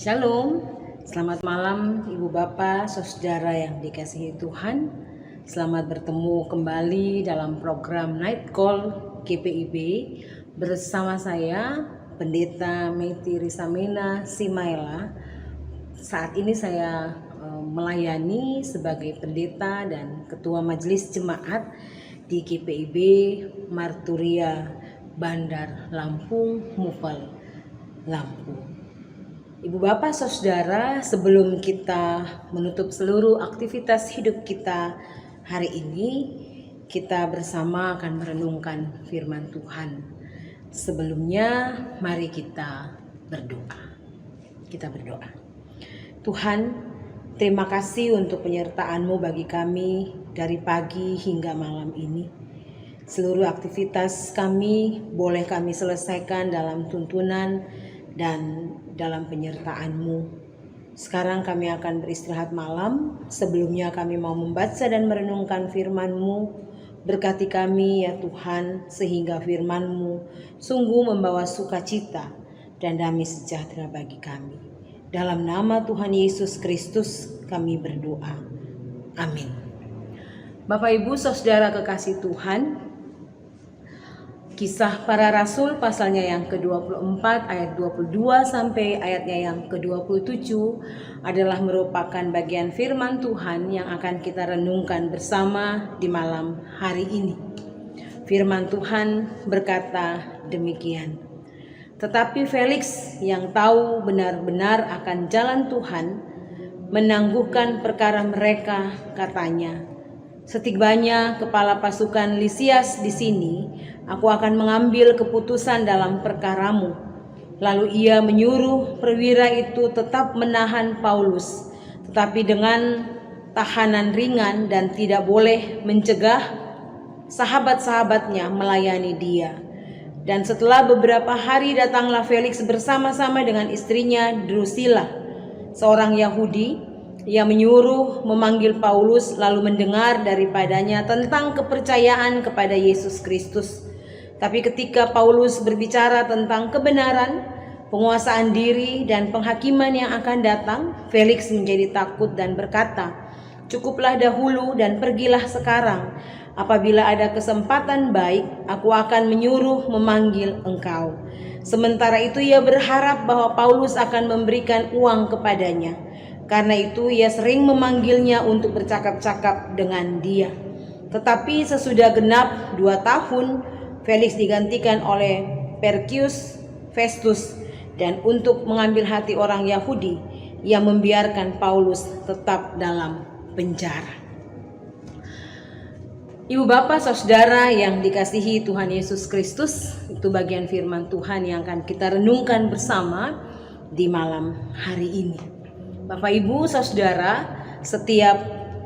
Shalom, selamat malam Ibu Bapak, Saudara yang dikasihi Tuhan. Selamat bertemu kembali dalam program Night Call GPIB bersama saya Pendeta Meti Risamena Simaela. Saat ini saya melayani sebagai pendeta dan ketua majelis jemaat di GPIB Marturia Bandar Lampung, Mupel, Lampung. Ibu Bapak Saudara, sebelum kita menutup seluruh aktivitas hidup kita hari ini, kita bersama akan merenungkan firman Tuhan. Sebelumnya, mari kita berdoa. Kita berdoa. Tuhan, terima kasih untuk penyertaan-Mu bagi kami dari pagi hingga malam ini. Seluruh aktivitas kami boleh kami selesaikan dalam tuntunan dan dalam penyertaan-Mu. Sekarang kami akan beristirahat malam. Sebelumnya kami mau membaca dan merenungkan firman-Mu. Berkati kami ya Tuhan, sehingga firman-Mu sungguh membawa sukacita dan damai sejahtera bagi kami. Dalam nama Tuhan Yesus Kristus kami berdoa. Amin. Bapak Ibu Saudara kekasih Tuhan, Kisah Para Rasul pasalnya yang ke-24 ayat 22 sampai ayatnya yang ke-27 adalah merupakan bagian firman Tuhan yang akan kita renungkan bersama di malam hari ini. Firman Tuhan berkata demikian. Tetapi Felix yang tahu benar-benar akan jalan Tuhan menangguhkan perkara mereka, katanya, "Setibanya kepala pasukan Lisias di sini, aku akan mengambil keputusan dalam perkaramu." Lalu ia menyuruh perwira itu tetap menahan Paulus, tetapi dengan tahanan ringan dan tidak boleh mencegah sahabat-sahabatnya melayani dia. Dan setelah beberapa hari datanglah Felix bersama-sama dengan istrinya Drusilla, seorang Yahudi. Ia menyuruh memanggil Paulus lalu mendengar daripadanya tentang kepercayaan kepada Yesus Kristus. Tapi ketika Paulus berbicara tentang kebenaran, penguasaan diri dan penghakiman yang akan datang, Felix menjadi takut dan berkata, "Cukuplah dahulu dan pergilah sekarang. Apabila ada kesempatan baik, aku akan menyuruh memanggil engkau." Sementara itu ia berharap bahwa Paulus akan memberikan uang kepadanya. Karena itu ia sering memanggilnya untuk bercakap-cakap dengan dia. Tetapi sesudah genap 2 tahun, Felix digantikan oleh Porcius Festus, dan untuk mengambil hati orang Yahudi, ia membiarkan Paulus tetap dalam penjara. Ibu Bapak Saudara yang dikasihi Tuhan Yesus Kristus, itu bagian firman Tuhan yang akan kita renungkan bersama di malam hari ini. Bapak Ibu Saudara, setiap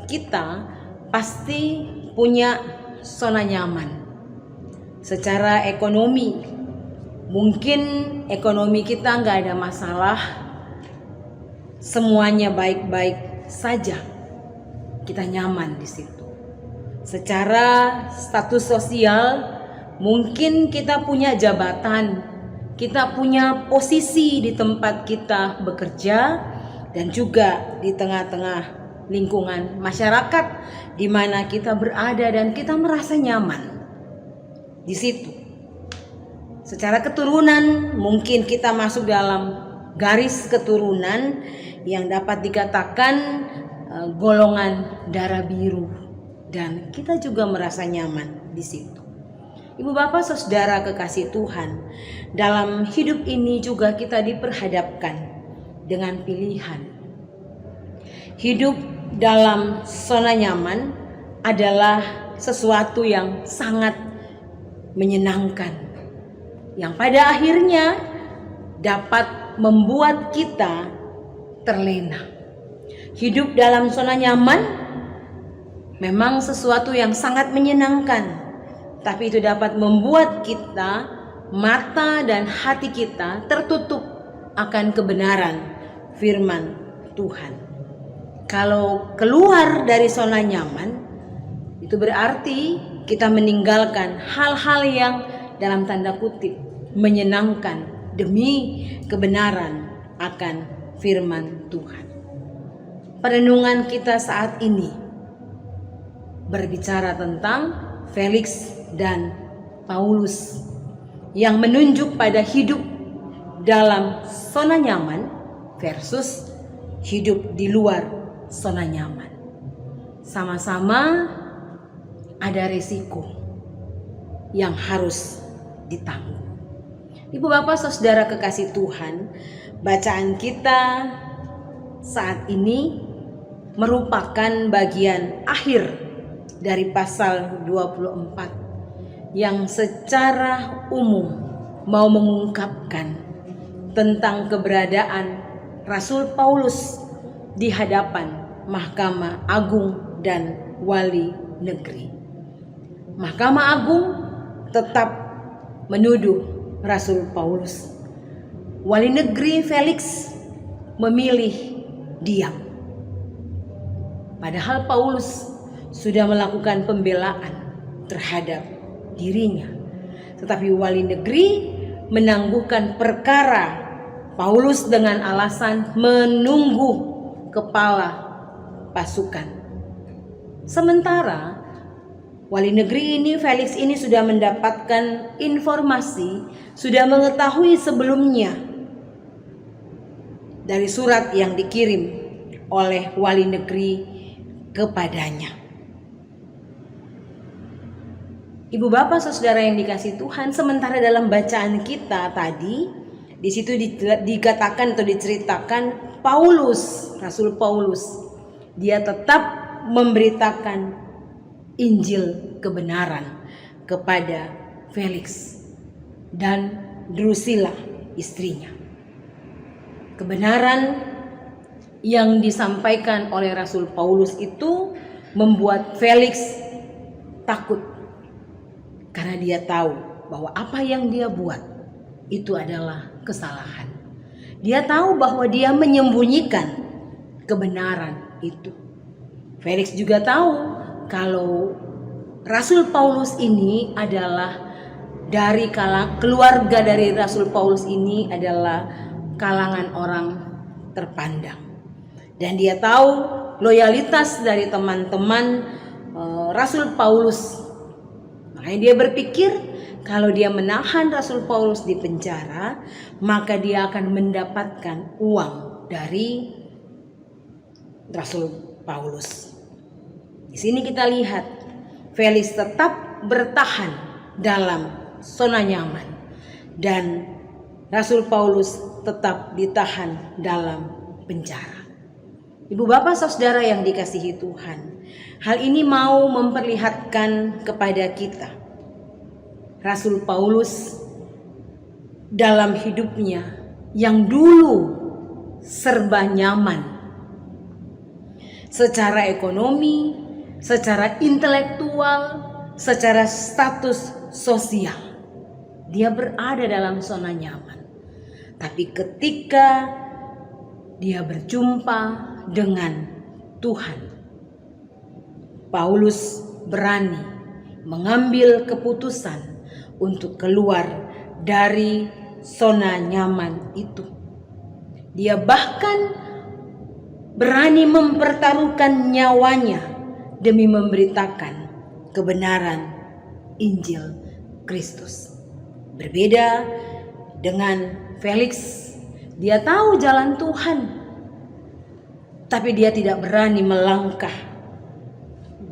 kita pasti punya zona nyaman. Secara ekonomi, mungkin ekonomi kita nggak ada masalah, semuanya baik-baik saja, kita nyaman di situ. Secara status sosial, mungkin kita punya jabatan, kita punya posisi di tempat kita bekerja, dan juga di tengah-tengah lingkungan masyarakat di mana kita berada dan kita merasa nyaman di situ. Secara keturunan, mungkin kita masuk dalam garis keturunan yang dapat dikatakan golongan darah biru, dan kita juga merasa nyaman di situ. Ibu Bapak Saudara kekasih Tuhan, dalam hidup ini juga kita diperhadapkan dengan pilihan. Hidup dalam zona nyaman adalah sesuatu yang sangat menyenangkan, yang pada akhirnya dapat membuat kita terlena. Hidup dalam zona nyaman memang sesuatu yang sangat menyenangkan, tapi itu dapat membuat kita, mata dan hati kita tertutup akan kebenaran firman Tuhan. Kalau keluar dari zona nyaman, itu berarti kita meninggalkan hal-hal yang dalam tanda kutip menyenangkan demi kebenaran akan firman Tuhan. Perenungan kita saat ini berbicara tentang Felix dan Paulus yang menunjuk pada hidup dalam zona nyaman versus hidup di luar zona nyaman. Sama-sama ada resiko yang harus ditanggung. Ibu bapak saudara kekasih Tuhan, bacaan kita saat ini merupakan bagian akhir dari pasal 24 yang secara umum mau mengungkapkan tentang keberadaan Rasul Paulus di hadapan Mahkamah Agung dan Wali Negeri. Mahkamah Agung tetap menuduh Rasul Paulus. Wali Negeri Felix memilih diam. Padahal Paulus sudah melakukan pembelaan terhadap dirinya. Tetapi Wali Negeri menangguhkan perkara Paulus dengan alasan menunggu kepala pasukan. Sementara Wali Negeri ini, Felix ini sudah mendapatkan informasi, sudah mengetahui sebelumnya dari surat yang dikirim oleh Wali Negeri kepadanya. Ibu bapak saudara yang dikasih Tuhan, sementara dalam bacaan kita tadi, di situ dikatakan atau diceritakan Paulus, Rasul Paulus, dia tetap memberitakan Injil kebenaran kepada Felix dan Drusilla istrinya. Kebenaran yang disampaikan oleh Rasul Paulus itu membuat Felix takut, karena dia tahu bahwa apa yang dia buat itu adalah kesalahan. Dia tahu bahwa dia menyembunyikan kebenaran itu. Felix juga tahu kalau Rasul Paulus ini adalah dari keluarga dari Rasul Paulus ini adalah kalangan orang terpandang. Dan dia tahu loyalitas dari teman-teman Rasul Paulus. Makanya dia berpikir kalau dia menahan Rasul Paulus di penjara, maka dia akan mendapatkan uang dari Rasul Paulus. Di sini kita lihat Felix tetap bertahan dalam zona nyaman dan Rasul Paulus tetap ditahan dalam penjara. Ibu bapak saudara yang dikasihi Tuhan, hal ini mau memperlihatkan kepada kita Rasul Paulus dalam hidupnya yang dulu serba nyaman secara ekonomi, secara intelektual, secara status sosial. Dia berada dalam zona nyaman. Tapi ketika dia berjumpa dengan Tuhan, Paulus berani mengambil keputusan untuk keluar dari zona nyaman itu. Dia bahkan berani mempertaruhkan nyawanya demi memberitakan kebenaran Injil Kristus. Berbeda dengan Felix, dia tahu jalan Tuhan, tapi dia tidak berani melangkah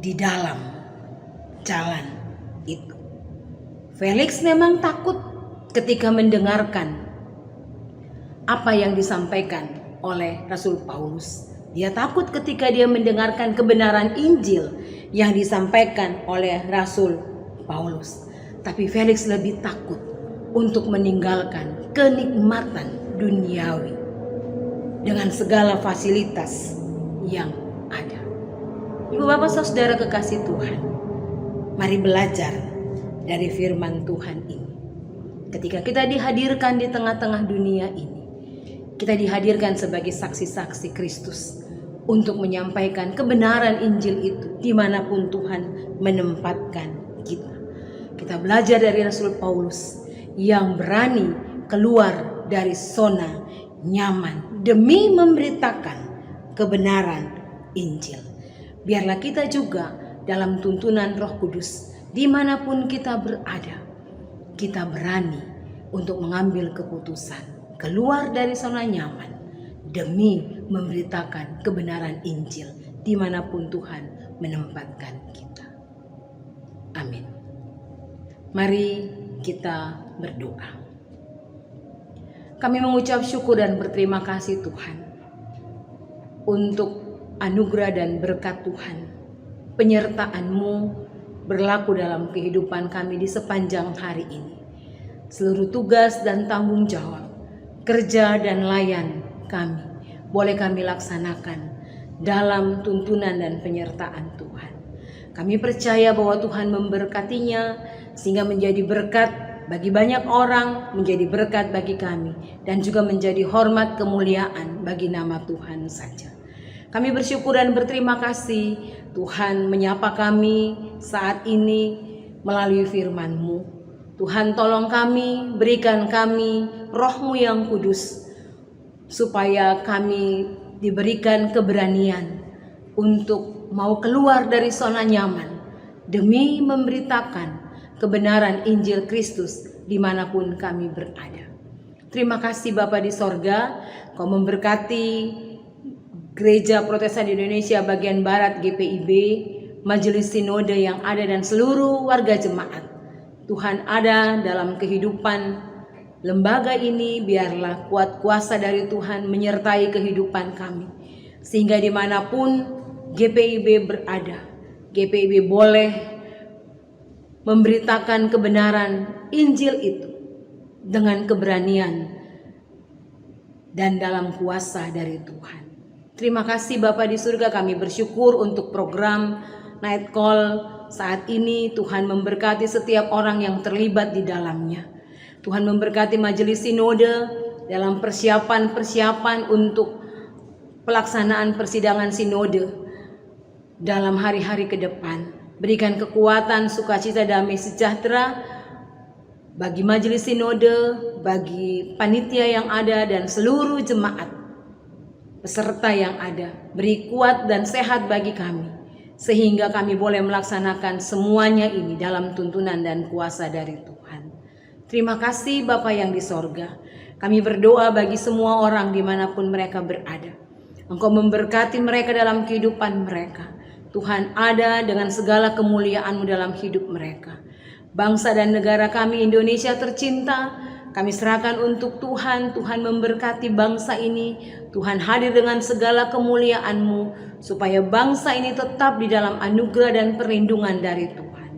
di dalam jalan itu. Felix memang takut ketika mendengarkan apa yang disampaikan oleh Rasul Paulus. Dia takut ketika dia mendengarkan kebenaran Injil yang disampaikan oleh Rasul Paulus. Tapi Felix lebih takut untuk meninggalkan kenikmatan duniawi dengan segala fasilitas yang ada. Ibu bapak saudara kekasih Tuhan, mari belajar dari firman Tuhan ini. Ketika kita dihadirkan di tengah-tengah dunia ini, kita dihadirkan sebagai saksi-saksi Kristus untuk menyampaikan kebenaran Injil itu dimanapun Tuhan menempatkan kita. Kita belajar dari Rasul Paulus yang berani keluar dari zona nyaman demi memberitakan kebenaran Injil. Biarlah kita juga dalam tuntunan Roh Kudus, dimanapun kita berada, kita berani untuk mengambil keputusan keluar dari zona nyaman demi memberitakan kebenaran Injil dimanapun Tuhan menempatkan kita. Amin. Mari kita berdoa. Kami mengucap syukur dan berterima kasih Tuhan untuk anugerah dan berkat Tuhan. Penyertaan-Mu berlaku dalam kehidupan kami di sepanjang hari ini. Seluruh tugas dan tanggung jawab, kerja dan layan kami, boleh kami laksanakan dalam tuntunan dan penyertaan Tuhan. Kami percaya bahwa Tuhan memberkatinya sehingga menjadi berkat bagi banyak orang, menjadi berkat bagi kami, dan juga menjadi hormat kemuliaan bagi nama Tuhan saja. Kami bersyukur dan berterima kasih Tuhan menyapa kami saat ini melalui firman-Mu. Tuhan tolong kami, berikan kami Roh-Mu yang kudus, supaya kami diberikan keberanian untuk mau keluar dari zona nyaman demi memberitakan kebenaran Injil Kristus dimanapun kami berada. Terima kasih Bapa di sorga, Kau memberkati Gereja Protestan Indonesia bagian Barat GPIB, Majelis Sinode yang ada dan seluruh warga jemaat. Tuhan ada dalam kehidupan lembaga ini, biarlah kuat kuasa dari Tuhan menyertai kehidupan kami. Sehingga dimanapun GPIB berada, GPIB boleh memberitakan kebenaran Injil itu dengan keberanian dan dalam kuasa dari Tuhan. Terima kasih Bapa di surga, kami bersyukur untuk program Night Call saat ini. Tuhan memberkati setiap orang yang terlibat di dalamnya. Tuhan memberkati Majelis Sinode dalam persiapan untuk pelaksanaan persidangan Sinode dalam hari-hari ke depan. Berikan kekuatan, sukacita, damai sejahtera bagi Majelis Sinode, bagi panitia yang ada dan seluruh jemaat peserta yang ada. Beri kuat dan sehat bagi kami, sehingga kami boleh melaksanakan semuanya ini dalam tuntunan dan kuasa dari Tuhan. Terima kasih Bapa yang di sorga. Kami berdoa bagi semua orang dimanapun mereka berada. Engkau memberkati mereka dalam kehidupan mereka. Tuhan ada dengan segala kemuliaan-Mu dalam hidup mereka. Bangsa dan negara kami Indonesia tercinta, kami serahkan untuk Tuhan. Tuhan memberkati bangsa ini. Tuhan hadir dengan segala kemuliaan-Mu, supaya bangsa ini tetap di dalam anugerah dan perlindungan dari Tuhan.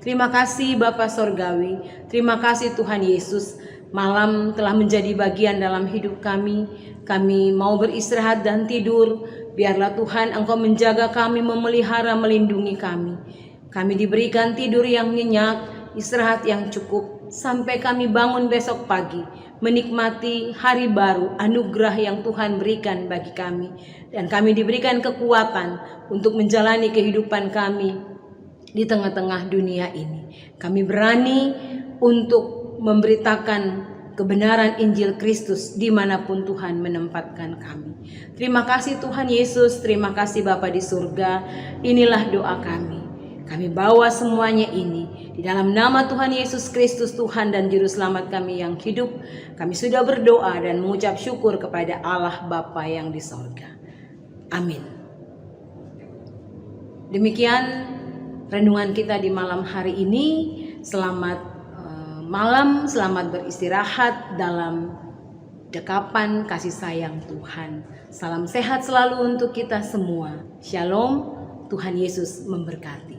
Terima kasih Bapa Sorgawi. Terima kasih Tuhan Yesus. Malam telah menjadi bagian dalam hidup kami. Kami mau beristirahat dan tidur. Biarlah Tuhan Engkau menjaga kami, memelihara, melindungi kami. Kami diberikan tidur yang nyenyak, istirahat yang cukup, sampai kami bangun besok pagi, menikmati hari baru, anugerah yang Tuhan berikan bagi kami. Dan kami diberikan kekuatan untuk menjalani kehidupan kami di tengah-tengah dunia ini. Kami berani untuk memberitakan kebenaran Injil Kristus dimanapun Tuhan menempatkan kami. Terima kasih Tuhan Yesus, terima kasih Bapa di surga. Inilah doa kami. Kami bawa semuanya ini di dalam nama Tuhan Yesus Kristus, Tuhan dan Juru Selamat kami yang hidup. Kami sudah berdoa dan mengucap syukur kepada Allah Bapa yang di surga. Amin. Demikian renungan kita di malam hari ini. Selamat malam, selamat beristirahat dalam dekapan kasih sayang Tuhan. Salam sehat selalu untuk kita semua. Shalom, Tuhan Yesus memberkati.